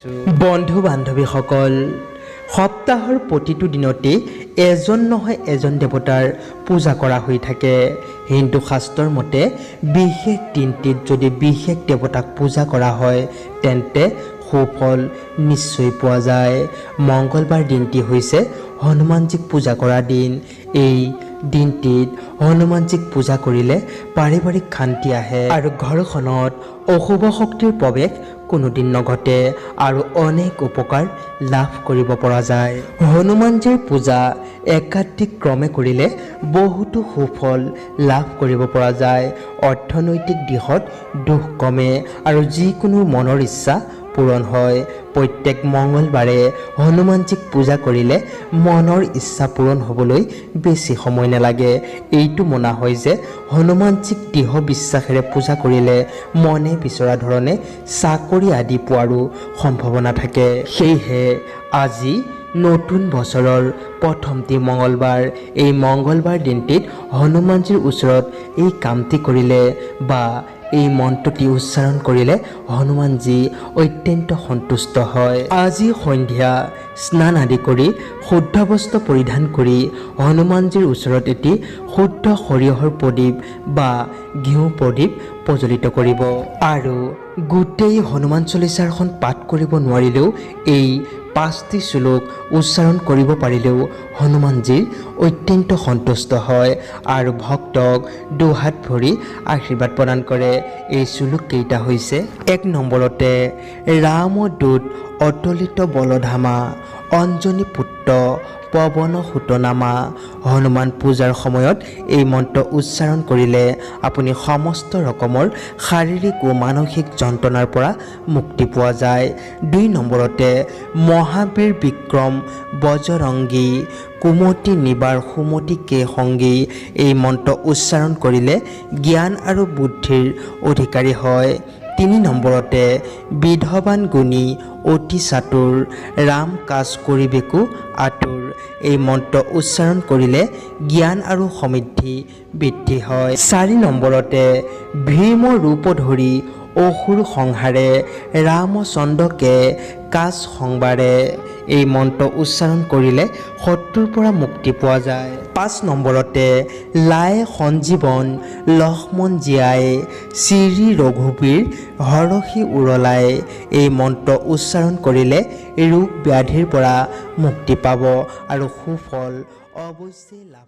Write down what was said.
বন্ধু বান্ধৱীসকল, সপ্তাহৰ প্ৰতিটো দিনতে এজন নহয় এজন দেৱতাৰ পূজা কৰা হৈ থাকে। হিন্দু শাস্ত্ৰৰ মতে বিশেষ দিনটিত যদি বিশেষ দেৱতাক পূজা কৰা হয় তেন্তে সুফল নিশ্চয় পোৱা যায়। মঙ্গলবাৰ দিনটি হৈছে হনুমানজীক পূজা কৰা দিন। এই দিনটিত হনুমানজীক পূজা কৰিলে পাৰিবাৰিক শান্তি আহে আৰু ঘৰখনত অশুভ শক্তিৰ প্ৰৱেশ কোনোদিন নঘটে আৰু অনেক উপকাৰ লাভ কৰিব পৰা যায়। হনুমানজীৰ পূজা একাধিক ক্ৰমে কৰিলে বহুতো সুফল লাভ কৰিব পৰা যায়। অৰ্থনৈতিক দিশত দুখ কমে আৰু যিকোনো মনৰ ইচ্ছা পূৰণ হয়। প্ৰত্যেক মঙ্গলবাৰে হনুমানজীক পূজা কৰিলে মনৰ ইচ্ছা পূৰণ হ'বলৈ বেছি সময় নালাগে। এইটো মনা হয় যে হনুমানজীক দৃঢ় বিশ্বাসেৰে পূজা কৰিলে মনে বিচৰা ধৰণে চাকৰি আদি পোৱাৰো সম্ভাৱনা থাকে। সেয়েহে আজি নতুন বছৰৰ প্ৰথমটি মঙ্গলবাৰ। এই মঙ্গলবাৰ দিনটিত হনুমানজীৰ ওচৰত এই কামটি কৰিলে বা এই মন্ত্ৰটি উচ্চাৰণ কৰিলে হনুমানজী অত্যন্ত সন্তুষ্ট হয়। আজি সন্ধিয়া স্নান আদি কৰি শুদ্ধ বস্ত্ৰ পৰিধান কৰি হনুমানজীৰ ওচৰত এটি শুদ্ধ সৰিয়হৰ প্ৰদীপ বা ঘিউ প্ৰদীপ প্ৰজ্বলিত কৰিব আৰু গোটেই হনুমান চল্লিচাখন পাঠ কৰিব নোৱাৰিলেও এই 5টি শ্লোক উচ্চাৰণ কৰিব পাৰিলেও হনুমানজীৰ অত্যন্ত সন্তুষ্ট হয় আৰু ভক্তক দুহাত ভৰি আশীৰ্বাদ প্ৰদান কৰে। এই শ্লোক কেইটা হৈছে: 1 নম্বৰতে ৰামদূত অতুলিত বলধামা অঞ্জনী পুত্ৰ পৱন সুতনামা। হনুমান পূজাৰ সময়ত এই মন্ত্ৰ উচ্চাৰণ কৰিলে আপুনি সমস্ত ৰকমৰ শাৰীৰিক ও মানসিক যন্ত্ৰণাৰ পৰা মুক্তি পোৱা যায়। 2 নম্বৰতে মহাবীৰ বিক্ৰম বজৰংগী কুমতি নিবাৰ সুমতি কে সংগী। এই মন্ত্ৰ উচ্চাৰণ কৰিলে জ্ঞান আৰু বুদ্ধিৰ অধিকাৰী হয়। 3 নম্বৰতে বিধৱান গুণী অতি চাতুৰ ৰাম কাজ কৰিবেকো আতুৰ। এই মন্ত্ৰ উচ্চাৰণ কৰিলে জ্ঞান আৰু সমৃদ্ধি বৃদ্ধি হয়। 4 নম্বৰতে ভীম ৰূপ ধৰি অসুৰ সংহাৰে ৰামচন্দ্ৰকে কাজ সংবাৰে। এই মন্ত্ৰ উচ্চাৰণ কৰিলে শত্ৰুৰ পৰা মুক্তি পোৱা যায়। 5 নম্বৰতে লাই সঞ্জীৱন লক্ষ্মণ জীয়াই শ্ৰী ৰঘুবীৰ হৰষি উৰলাই। এই মন্ত্ৰ উচ্চাৰণ কৰিলে ৰোগ ব্যাধিৰ পৰা মুক্তি পাব আৰু সুফল অৱশ্যেই লাভ